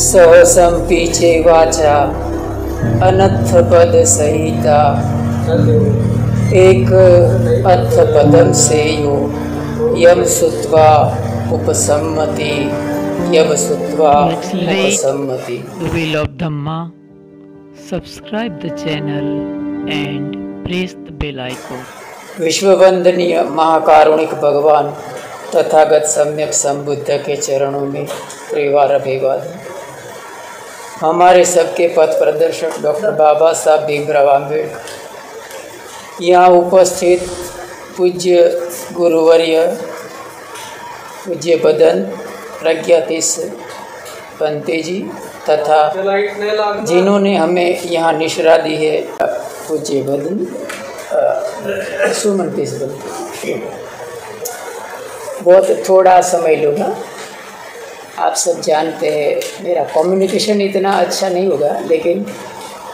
सहसंपीचे वाचा अनथ पद सहिता एक अथ पदम सेयो यम सुत्वा उपसम्मति यम सुत्वा उपसम्मति। Will of Dhamma, subscribe the channel and press the bell icon। विश्ववंदनीय महाकारुणिक भगवान तथागत सम्यक संबुद्ध के चरणों में परिवार अभिवादन। हमारे सबके पथ प्रदर्शक डॉक्टर बाबा साहब भीमराव आम्बेडकर, यहाँ उपस्थित पूज्य गुरुवर्य पूज्य बदन प्रज्ञातीश पंते जी तथा जिन्होंने हमें यहाँ निश्रा दी है पूज्य बदन सुमन तीस बदन। बहुत थोड़ा समय लूँगा। आप सब जानते हैं मेरा कम्युनिकेशन इतना अच्छा नहीं होगा, लेकिन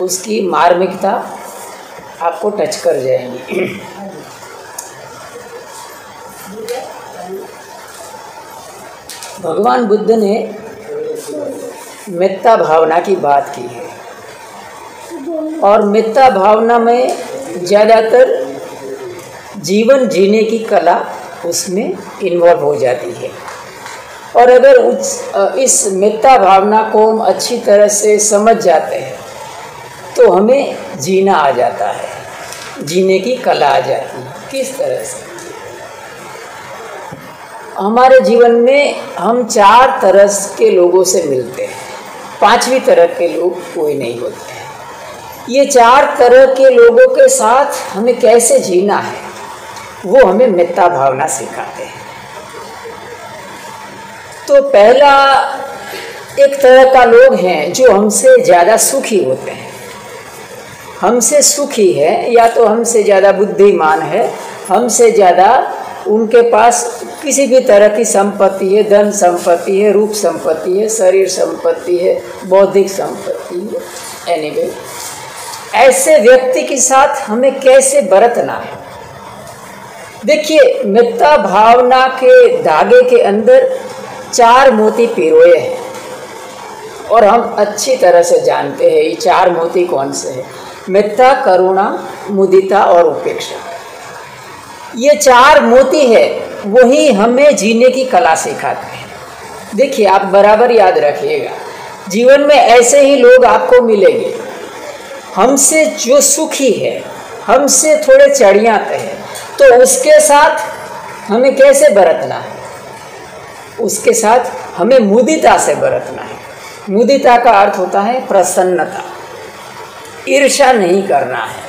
उसकी मार्मिकता आपको टच कर जाएगी। भगवान बुद्ध ने मिथ्या भावना की बात की है और मिथ्या भावना में ज़्यादातर जीवन जीने की कला उसमें इन्वॉल्व हो जाती है। और अगर इस मिथ्या भावना को हम अच्छी तरह से समझ जाते हैं तो हमें जीना आ जाता है, जीने की कला आ जाती है। किस तरह से? हमारे जीवन में हम 4 तरह के लोगों से मिलते हैं, 5वीं तरह के लोग कोई नहीं होते हैं। ये 4 तरह के लोगों के साथ हमें कैसे जीना है वो हमें मिथ्या भावना सिखाते हैं। तो पहला एक तरह का लोग हैं जो हमसे ज़्यादा सुखी होते हैं, हमसे सुखी है या तो हमसे ज़्यादा बुद्धिमान है, हमसे ज़्यादा उनके पास किसी भी तरह की संपत्ति है, धन संपत्ति है, रूप संपत्ति है, शरीर संपत्ति है, बौद्धिक संपत्ति है। एनीवे, ऐसे व्यक्ति के साथ हमें कैसे बरतना है? देखिए, मिथ्या भावना के धागे के अंदर 4 मोती पिरोए हैं और हम अच्छी तरह से जानते हैं ये 4 मोती कौन से हैं। मिथ्या, करुणा, मुदिता और उपेक्षा। ये 4 मोती है, वही हमें जीने की कला सिखाते हैं। देखिए, आप बराबर याद रखिएगा, जीवन में ऐसे ही लोग आपको मिलेंगे, हमसे जो सुखी है, हमसे थोड़े चढ़ियाते हैं, तो उसके साथ हमें कैसे बरतना है? उसके साथ हमें मुदिता से बरतना है। मुदिता का अर्थ होता है प्रसन्नता, ईर्ष्या नहीं करना है।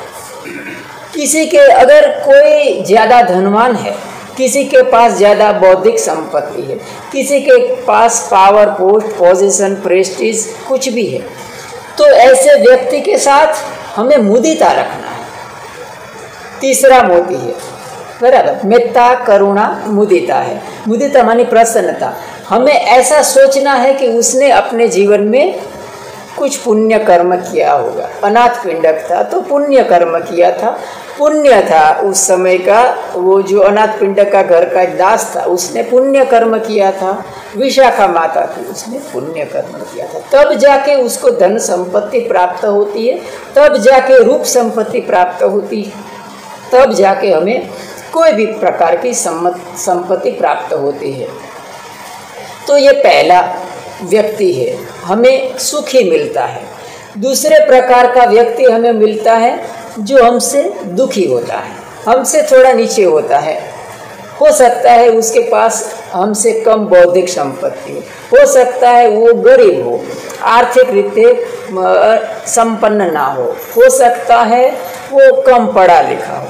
किसी के अगर कोई ज़्यादा धनवान है, किसी के पास ज़्यादा बौद्धिक संपत्ति है, किसी के पास पावर, पोस्ट, पोजीशन, प्रेस्टीज कुछ भी है, तो ऐसे व्यक्ति के साथ हमें मुदिता रखना है। तीसरा मोती है, बराबर, मिथ्या, करुणा, मुदिता है। मुदिता मानी प्रसन्नता। हमें ऐसा सोचना है कि उसने अपने जीवन में कुछ पुण्य कर्म किया होगा। अनाथ पिंडक था तो पुण्य कर्म किया था, पुण्य था उस समय का। वो जो अनाथ पिंडक का घर का एक दास था, उसने पुण्य कर्म किया था। विशाखा माता थी, उसने पुण्य कर्म किया था। तब जाके उसको धन संपत्ति प्राप्त होती है, तब जाके रूप संपत्ति प्राप्त होती है, तब जाके हमें कोई भी प्रकार की संपत्ति प्राप्त होती है। तो ये पहला व्यक्ति है, हमें सुखी मिलता है। दूसरे प्रकार का व्यक्ति हमें मिलता है जो हमसे दुखी होता है, हमसे थोड़ा नीचे होता है। हो सकता है उसके पास हमसे कम बौद्धिक संपत्ति हो सकता है वो गरीब हो, आर्थिक रीते संपन्न ना हो सकता है वो कम पढ़ा लिखा हो।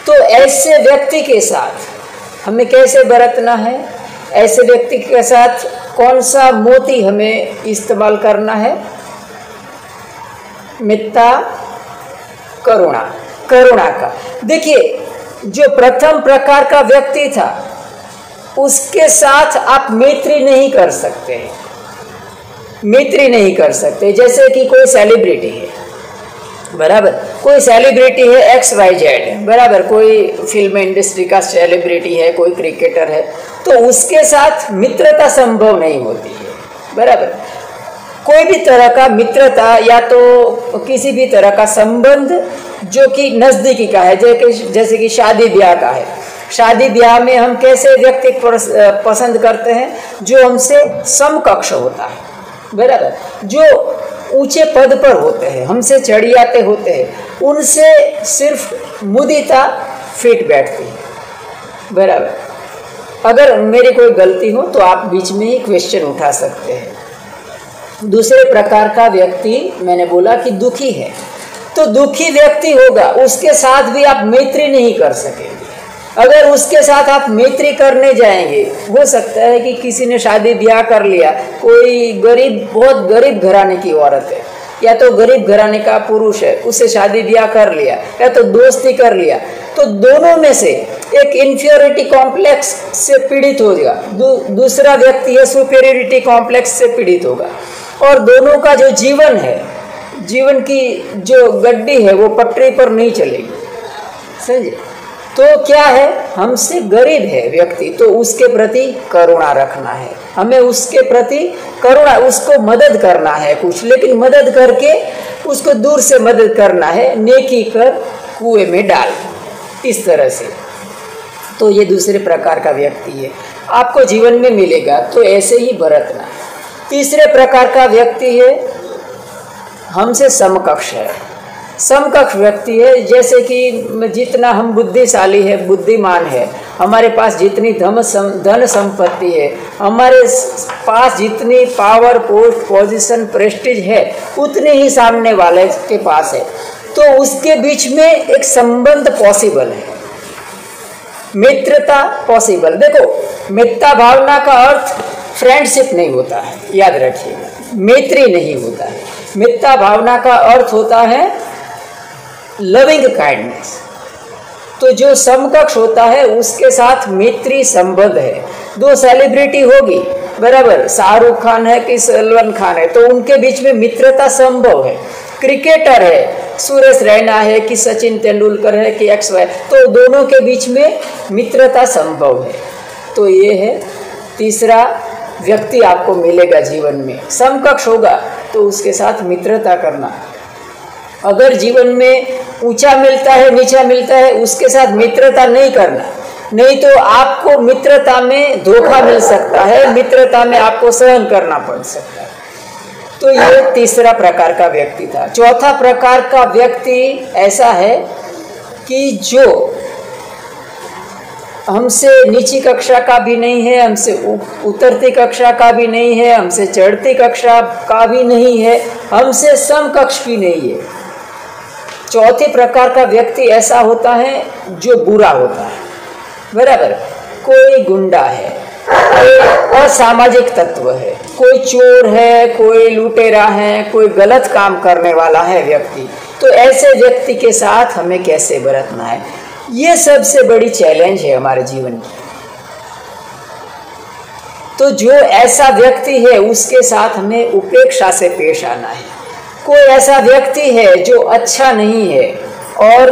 तो ऐसे व्यक्ति के साथ हमें कैसे बरतना है? ऐसे व्यक्ति के साथ कौन सा मोती हमें इस्तेमाल करना है? मिथ्या, करुणा, करुणा का। देखिए, जो प्रथम प्रकार का व्यक्ति था उसके साथ आप मैत्री नहीं कर सकते, मैत्री नहीं कर सकते। जैसे कि कोई सेलिब्रिटी है, बराबर, कोई सेलिब्रिटी है XYZ, बराबर, कोई फिल्म इंडस्ट्री का सेलिब्रिटी है, कोई क्रिकेटर है, तो उसके साथ मित्रता संभव नहीं होती है, बराबर। कोई भी तरह का मित्रता या तो किसी भी तरह का संबंध जो कि नज़दीकी का है, जैसे कि शादी ब्याह का है। शादी ब्याह में हम कैसे व्यक्ति पसंद करते हैं? जो हमसे समकक्ष होता है, बराबर, जो ऊंचे पद पर होते हैं, हमसे चढ़ियाते होते हैं, उनसे सिर्फ मुदिता फिट बैठती है, बराबर। अगर मेरी कोई गलती हो तो आप बीच में ही क्वेश्चन उठा सकते हैं। दूसरे प्रकार का व्यक्ति, मैंने बोला कि दुखी है, तो दुखी व्यक्ति होगा, उसके साथ भी आप मैत्री नहीं कर सकेंगे। अगर उसके साथ आप मैत्री करने जाएंगे, हो सकता है कि किसी ने शादी ब्याह कर लिया, कोई गरीब, बहुत गरीब घराने की औरत है या तो गरीब घराने का पुरुष है, उससे शादी ब्याह कर लिया या तो दोस्ती कर लिया, तो दोनों में से एक इंफीरियरिटी कॉम्प्लेक्स से पीड़ित होगा, दूसरा व्यक्ति है सुपीरियरिटी कॉम्प्लेक्स से पीड़ित होगा, और दोनों का जो जीवन है, जीवन की जो गड्डी है वो पटरी पर नहीं चलेगी, समझे। तो क्या है, हमसे गरीब है व्यक्ति, तो उसके प्रति करुणा रखना है, हमें उसके प्रति करुणा, उसको मदद करना है कुछ, लेकिन मदद करके उसको दूर से मदद करना है, नेकी कर कुएं में डाल, इस तरह से। तो ये दूसरे प्रकार का व्यक्ति है, आपको जीवन में मिलेगा, तो ऐसे ही बरतना। तीसरे प्रकार का व्यक्ति है हमसे समकक्ष है। समकक्ष व्यक्ति है जैसे कि जितना हम बुद्धिशाली है, बुद्धिमान है, हमारे पास जितनी धन संपत्ति है, हमारे पास जितनी पावर, पोस्ट, पोजीशन, प्रेस्टीज है, उतने ही सामने वाले के पास है, तो उसके बीच में एक संबंध पॉसिबल है, मित्रता पॉसिबल। देखो, मित्रता भावना का अर्थ फ्रेंडशिप नहीं होता है, याद रखिएगा, मैत्री नहीं होता है। मित्रता भावना का अर्थ होता है लविंग काइंडनेस। तो जो समकक्ष होता है उसके साथ मैत्री संबंध है। दो सेलिब्रिटी होगी, बराबर, शाहरुख खान है कि सलमान खान है, तो उनके बीच में मित्रता संभव है। क्रिकेटर है, सुरेश रैना है कि सचिन तेंदुलकर है कि XY, तो दोनों के बीच में मित्रता संभव है। तो ये है तीसरा व्यक्ति आपको मिलेगा जीवन में, समकक्ष होगा तो उसके साथ मित्रता करना। अगर जीवन में ऊंचा मिलता है, नीचा मिलता है, उसके साथ मित्रता नहीं करना, नहीं तो आपको मित्रता में धोखा मिल सकता है, मित्रता में आपको सहन करना पड़ सकता है। तो ये तीसरा प्रकार का व्यक्ति था। चौथा प्रकार का व्यक्ति ऐसा है कि जो हमसे नीची कक्षा का भी नहीं है, हमसे उतरती कक्षा का भी नहीं है, हमसे चढ़ती कक्षा का भी नहीं है, हमसे समकक्ष भी नहीं है। चौथे प्रकार का व्यक्ति ऐसा होता है जो बुरा होता है, बराबर। कोई गुंडा है, कोई असामाजिक तत्व है, कोई चोर है, कोई लुटेरा है, कोई गलत काम करने वाला है व्यक्ति। तो ऐसे व्यक्ति के साथ हमें कैसे बरतना है, ये सबसे बड़ी चैलेंज है हमारे जीवन की। तो जो ऐसा व्यक्ति है उसके साथ हमें उपेक्षा से पेश आना है। कोई ऐसा व्यक्ति है जो अच्छा नहीं है और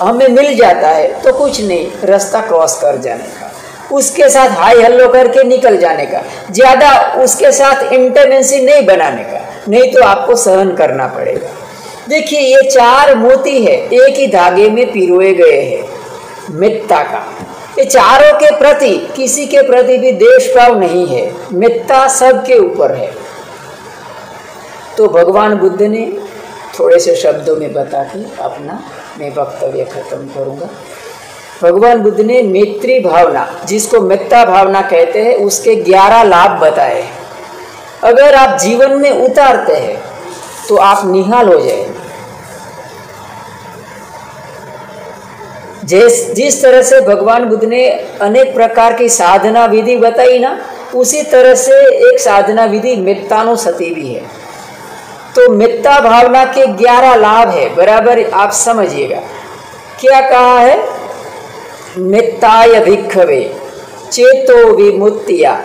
हमें मिल जाता है तो कुछ नहीं, रास्ता क्रॉस कर जाने का, उसके साथ हाई हल्लो करके निकल जाने का, ज़्यादा उसके साथ इंटीमेसी नहीं बनाने का, नहीं तो आपको सहन करना पड़ेगा। देखिए, ये चार मोती है, एक ही धागे में पिरोए गए हैं मित्रता का। ये चारों के प्रति किसी के प्रति भी द्वेष भाव नहीं है, मित्रता सबके ऊपर है। तो भगवान बुद्ध ने थोड़े से शब्दों में बता के अपना मैं वक्तव्य खत्म करूँगा। भगवान बुद्ध ने मैत्री भावना, जिसको मित्रता भावना कहते हैं, उसके 11 लाभ बताए। अगर आप जीवन में उतारते हैं तो आप निहाल हो जाएंगे। जिस तरह से भगवान बुद्ध ने अनेक प्रकार की साधना विधि बताई ना, उसी तरह से एक साधना विधि मित्रतानुसति भी है। तो मित्रता भावना के 11 लाभ है, बराबर आप समझिएगा। क्या कहा है? मित्ताय भिक्खवे चेतो विमुत्तिया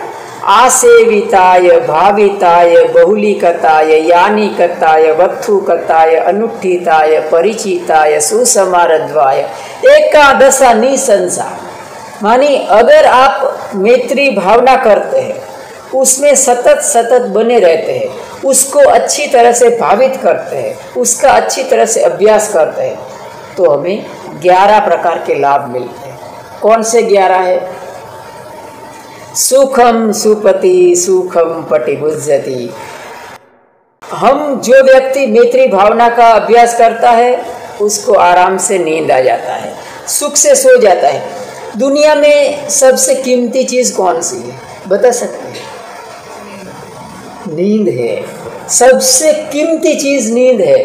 आसेविताय भाविताय बहुलीकताय यानिकताय वत्थुकताय अनुष्ठिताय परिचिताय सुसमारद्वाय एकादशा निशंसा। मानी अगर आप मैत्री भावना करते हैं उसमें सतत बने रहते हैं, उसको अच्छी तरह से भावित करते हैं, उसका अच्छी तरह से अभ्यास करते हैं, तो हमें 11 प्रकार के लाभ मिलते हैं। कौन से 11 है? सुखम सुपति सुखम पटिभुज्यति। हम जो व्यक्ति मैत्री भावना का अभ्यास करता है उसको आराम से नींद आ जाता है, सुख से सो जाता है। दुनिया में सबसे कीमती चीज़ कौन सी है, बता सकते हैं? नींद है। सबसे कीमती चीज़ नींद है।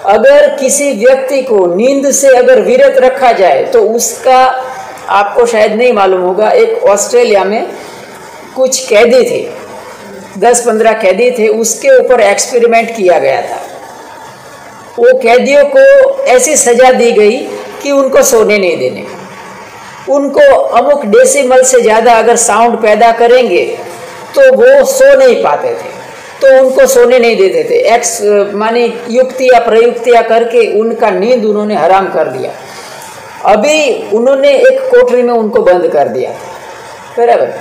अगर किसी व्यक्ति को नींद से अगर विरत रखा जाए तो उसका, आपको शायद नहीं मालूम होगा, एक ऑस्ट्रेलिया में कुछ कैदी थे, 10-15 कैदी थे, उसके ऊपर एक्सपेरिमेंट किया गया था। वो कैदियों को ऐसी सज़ा दी गई कि उनको सोने नहीं देने, उनको अमुक डेसिमल से ज़्यादा अगर साउंड पैदा करेंगे तो वो सो नहीं पाते थे, तो उनको सोने नहीं देते थे। माने युक्तियाँ प्रयुक्तियाँ करके उनका नींद उन्होंने हराम कर दिया। अभी उन्होंने एक कोठरी में उनको बंद कर दिया, बराबर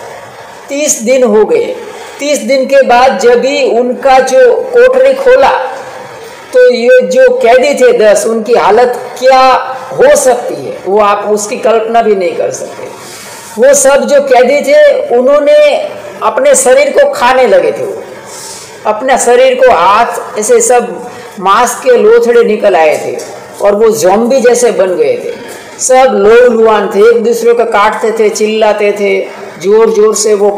30 दिन हो गए। 30 दिन के बाद जब भी उनका जो कोठरी खोला तो ये जो कैदी थे 10, उनकी हालत क्या हो सकती है वो आप उसकी कल्पना भी नहीं कर सकते। वो सब जो कैदी थे उन्होंने अपने शरीर को खाने लगे थे, वो अपने शरीर को हाथ ऐसे सब मांस के लोथड़े निकल आए थे और वो ज़ॉम्बी जैसे बन गए थे। सब लोलुआन थे, एक दूसरे को काटते थे, चिल्लाते थे, जोर जोर से वो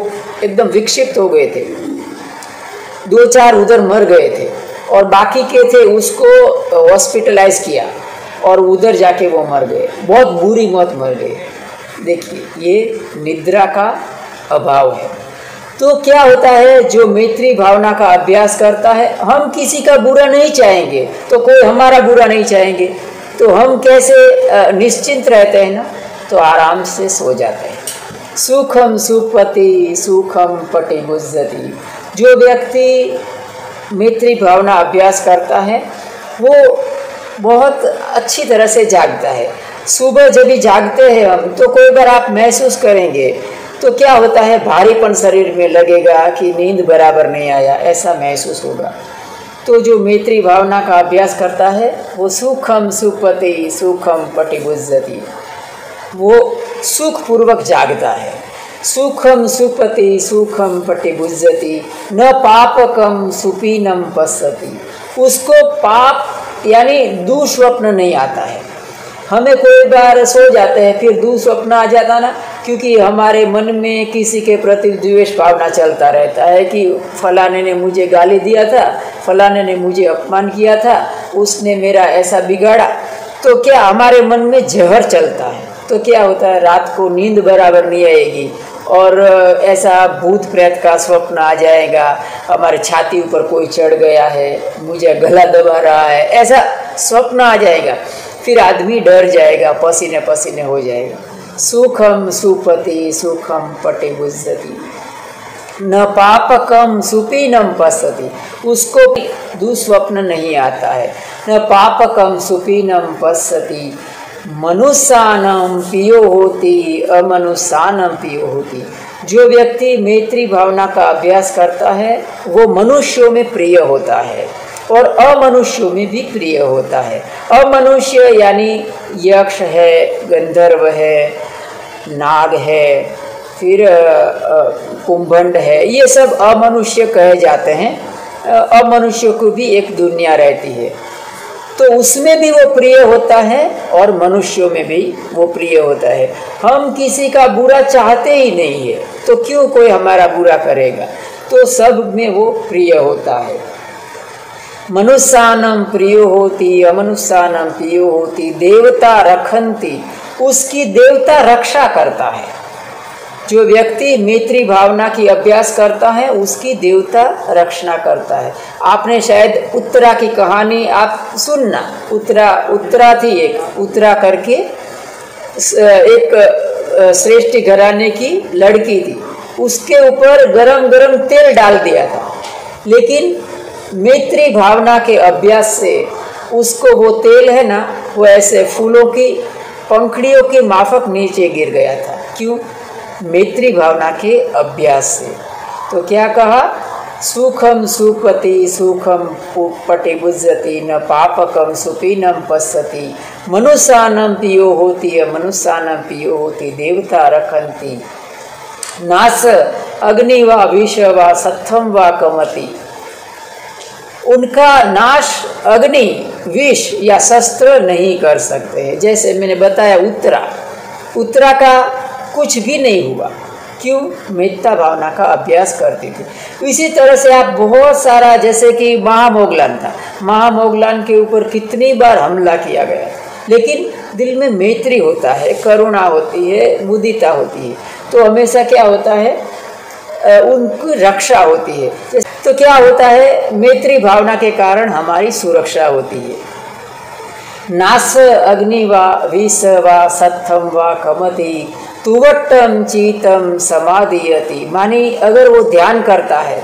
एकदम विक्षिप्त हो गए थे। 2-4 उधर मर गए थे और बाकी के थे उसको हॉस्पिटलाइज किया और उधर जाके वो मर गए, बहुत बुरी मौत मर गए। देखिए ये निद्रा का अभाव है। तो क्या होता है, जो मैत्री भावना का अभ्यास करता है, हम किसी का बुरा नहीं चाहेंगे तो कोई हमारा बुरा नहीं चाहेंगे, तो हम कैसे निश्चिंत रहते हैं ना, तो आराम से सो जाते हैं। सुखम सुपति सुखम पटिभुज्यति। जो व्यक्ति मैत्री भावना अभ्यास करता है वो बहुत अच्छी तरह से जागता है। सुबह जब भी जागते हैं हम तो कोई बार आप महसूस करेंगे तो क्या होता है, भारीपन शरीर में लगेगा कि नींद बराबर नहीं आया, ऐसा महसूस होगा। तो जो मैत्री भावना का अभ्यास करता है वो सुखम सुपति सुखम पटिभुज्यति, वो सुखपूर्वक जागता है। सुखम सुपति सुखम पटिभुज्यति न पापकम सुपीनम पश्यति। उसको पाप यानी दुस्वप्न नहीं आता है। हमें कोई बार सो जाते हैं फिर दुस्वप्न आ जाता ना, क्योंकि हमारे मन में किसी के प्रति द्वेष भावना चलता रहता है कि फलाने ने मुझे गाली दिया था, फलाने ने मुझे अपमान किया था, उसने मेरा ऐसा बिगाड़ा। तो क्या हमारे मन में जहर चलता है, तो क्या होता है, रात को नींद बराबर नहीं आएगी और ऐसा भूत प्रेत का स्वप्न आ जाएगा, हमारे छाती ऊपर कोई चढ़ गया है, मुझे गला दबा रहा है, ऐसा स्वप्न आ जाएगा। फिर आदमी डर जाएगा, पसीने पसीने हो जाएगा। सुखम सुपति सुखम पटिभुज्यति न पापकम सुपीनम पश्यति। उसको दुस्वप्न नहीं आता है। न पापकम सुपीनम पश्यति मनुष्यानम पियो होती अमनुष्यानम पियो होती। जो व्यक्ति मैत्री भावना का अभ्यास करता है वो मनुष्यों में प्रिय होता है और अमनुष्यों में भी प्रिय होता है। अमनुष्य यानी यक्ष है, गंधर्व है, नाग है, फिर कुंभंड है, ये सब अमनुष्य कहे जाते हैं। अमनुष्य को भी एक दुनिया रहती है तो उसमें भी वो प्रिय होता है और मनुष्यों में भी वो प्रिय होता है। हम किसी का बुरा चाहते ही नहीं है तो क्यों कोई हमारा बुरा करेगा, तो सब में वो प्रिय होता है। मनुष्यानम प्रियो होती अमनुष्यानम प्रियो होती देवता रखंती। उसकी देवता रक्षा करता है। जो व्यक्ति मैत्री भावना की अभ्यास करता है उसकी देवता रक्षा करता है। आपने शायद उत्तरा की कहानी आप सुनना, उत्तरा थी एक, उत्तरा करके एक श्रेष्ठ घराने की लड़की थी, उसके ऊपर गरम गरम तेल डाल दिया था, लेकिन मैत्री भावना के अभ्यास से उसको वो तेल है ना, वो ऐसे फूलों की पंखड़ियों के माफक नीचे गिर गया था। क्यों? मैत्री भावना के अभ्यास से। तो क्या कहा, सुखम सुपति सुखम पटि बुझती न पापकम सुपीनम पश्यति मनुष्यानम पियो होती है मनुष्यानम पियो होती देवता रखंती नास अग्नि व विष व सत्थम व कमति। उनका नाश अग्नि विष या शस्त्र नहीं कर सकते हैं। जैसे मैंने बताया उत्तरा का कुछ भी नहीं हुआ, क्यों, मेत्ता भावना का अभ्यास करती थी। इसी तरह से आप बहुत सारा, जैसे कि महामोगलान था, महामोगलान के ऊपर कितनी बार हमला किया गया, लेकिन दिल में मैत्री होता है, करुणा होती है, मुदिता होती है, तो हमेशा क्या होता है, उनकी रक्षा होती है। तो क्या होता है, मैत्री भावना के कारण हमारी सुरक्षा होती है। नास अग्नि व विष व सत्थम व कमति तुवट्टम चीतम समाधियति। मानी अगर वो ध्यान करता है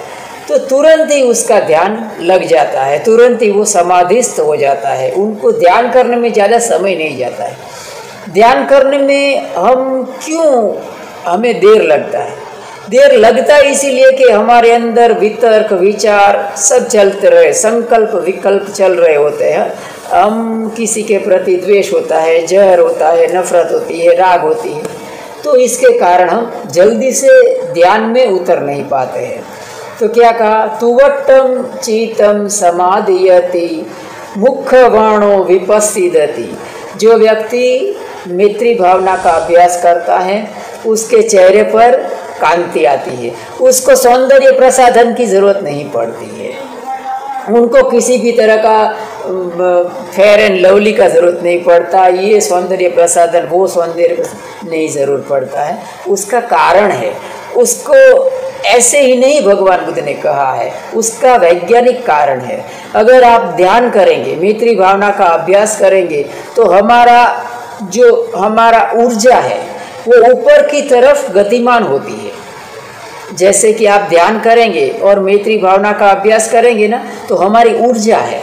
तो तुरंत ही उसका ध्यान लग जाता है, तुरंत ही वो समाधिस्थ हो जाता है। उनको ध्यान करने में ज़्यादा समय नहीं जाता है। ध्यान करने में हमें देर लगता है, देर लगता है इसीलिए कि हमारे अंदर वितर्क विचार सब चलते रहे, संकल्प विकल्प चल रहे होते हैं। हम किसी के प्रति द्वेष होता है, जहर होता है, नफरत होती है, राग होती है, तो इसके कारण हम जल्दी से ध्यान में उतर नहीं पाते हैं। तो क्या कहा, तुवट्टम चीतम समाधियति मुखवाणो विपस्सिदति। जो व्यक्ति मैत्री भावना का अभ्यास करता है उसके चेहरे पर कांति आती है, उसको सौंदर्य प्रसाधन की जरूरत नहीं पड़ती है, उनको किसी भी तरह का फेयर एंड लवली का जरूरत नहीं पड़ता, ये सौंदर्य प्रसाधन वो सौंदर्य नहीं जरूर पड़ता है। उसका कारण है, उसको ऐसे ही नहीं भगवान बुद्ध ने कहा है, उसका वैज्ञानिक कारण है। अगर आप ध्यान करेंगे, मैत्री भावना का अभ्यास करेंगे, तो हमारा ऊर्जा है वो ऊपर की तरफ गतिमान होती है। जैसे कि आप ध्यान करेंगे और मैत्री भावना का अभ्यास करेंगे ना, तो हमारी ऊर्जा है,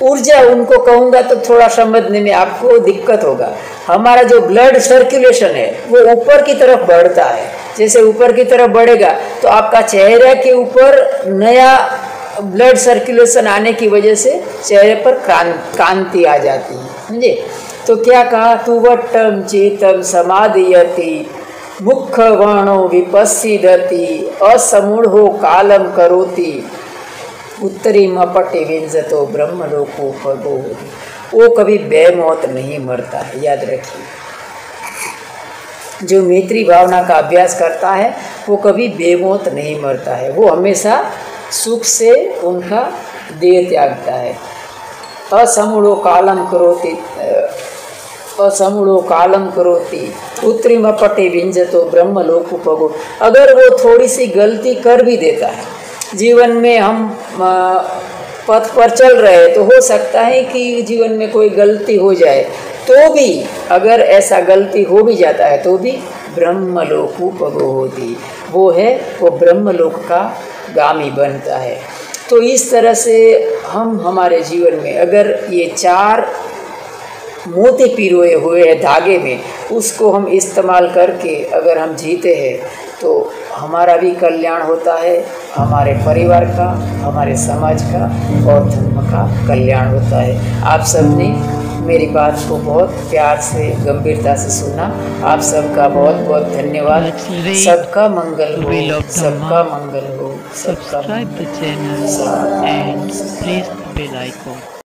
ऊर्जा उनको कहूँगा तो थोड़ा समझने में आपको दिक्कत होगा। हमारा जो ब्लड सर्कुलेशन है वो ऊपर की तरफ बढ़ता है। जैसे ऊपर की तरफ बढ़ेगा तो आपका चेहरे के ऊपर नया ब्लड सर्कुलेशन आने की वजह से चेहरे पर कांति आ जाती है, समझे। तो क्या कहा, तुवट्टम चेतम समाधियति मुखवाणो विपस्सिदति असमूढ़ो कालम करोति उत्तरी मपटे विंजतो ब्रह्मलोको पगो। वो कभी बेमौत नहीं मरता है, याद रखिए। जो मैत्री भावना का अभ्यास करता है वो कभी बेमौत नहीं मरता है, वो हमेशा सुख से उनका देह त्यागता है। असमूढ़ो कालम करोति उत्तरी मपटे विंजतो ब्रह्मलोको पगो। अगर वो थोड़ी सी गलती कर भी देता है, जीवन में हम पथ पर चल रहे तो हो सकता है कि जीवन में कोई गलती हो जाए, तो भी अगर ऐसा गलती हो भी जाता है तो भी ब्रह्मलोको पगो होती, वो ब्रह्मलोक का गामी बनता है। तो इस तरह से हम हमारे जीवन में अगर ये 4 मोती पिरोए हुए हैं धागे में, उसको हम इस्तेमाल करके अगर हम जीते हैं तो हमारा भी कल्याण होता है, हमारे परिवार का, हमारे समाज का और धर्म का कल्याण होता है। आप सबने मेरी बात को बहुत प्यार से, गंभीरता से सुना। आप सबका बहुत बहुत धन्यवाद। सबका मंगल हो, सबका मंगल हो, सबका Subscribe the channel and press the bell icon.